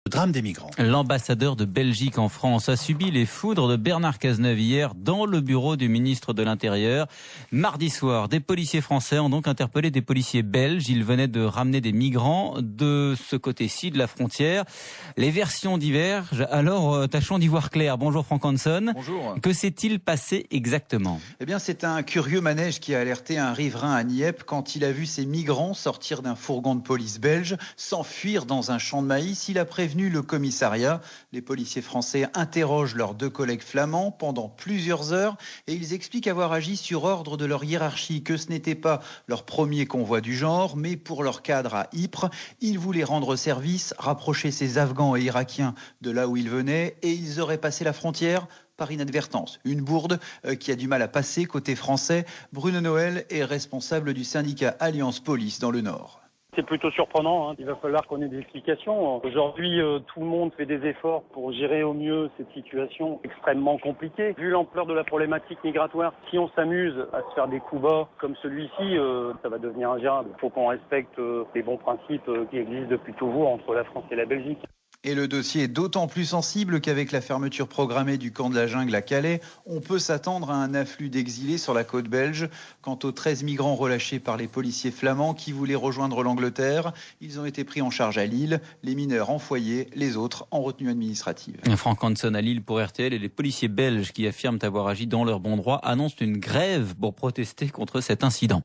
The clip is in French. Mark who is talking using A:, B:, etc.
A: Le drame des migrants.
B: L'ambassadeur de Belgique en France a subi les foudres de Bernard Cazeneuve hier dans le bureau du ministre de l'Intérieur. Mardi soir, des policiers français ont donc interpellé des policiers belges. Ils venaient de ramener des migrants de ce côté-ci de la frontière. Les versions divergent. Alors, tâchons d'y voir clair. Bonjour Franck Hanson.
C: Bonjour.
B: Que s'est-il passé exactement ?
C: Eh bien, c'est un curieux manège qui a alerté un riverain à Nieppe quand il a vu ces migrants sortir d'un fourgon de police belge, s'enfuir dans un champ de maïs. Il a prévenu le commissariat. Les policiers français interrogent leurs deux collègues flamands pendant plusieurs heures et ils expliquent avoir agi sur ordre de leur hiérarchie, que ce n'était pas leur premier convoi du genre, mais pour leur cadre à Ypres. Ils voulaient rendre service, rapprocher ces Afghans et Irakiens de là où ils venaient et ils auraient passé la frontière par inadvertance. Une bourde qui a du mal à passer côté français. Bruno Noël est responsable du syndicat Alliance Police dans le Nord.
D: C'est plutôt surprenant, Il va falloir qu'on ait des explications. Aujourd'hui, tout le monde fait des efforts pour gérer au mieux cette situation extrêmement compliquée. Vu l'ampleur de la problématique migratoire, si on s'amuse à se faire des coups bas comme celui-ci, ça va devenir ingérable. Il faut qu'on respecte les bons principes qui existent depuis toujours entre la France et la Belgique.
C: Et le dossier est d'autant plus sensible qu'avec la fermeture programmée du camp de la Jungle à Calais, on peut s'attendre à un afflux d'exilés sur la côte belge. Quant aux 13 migrants relâchés par les policiers flamands qui voulaient rejoindre l'Angleterre, ils ont été pris en charge à Lille, les mineurs en foyer, les autres en retenue administrative.
B: Franck Hanson à Lille pour RTL et les policiers belges qui affirment avoir agi dans leur bon droit annoncent une grève pour protester contre cet incident.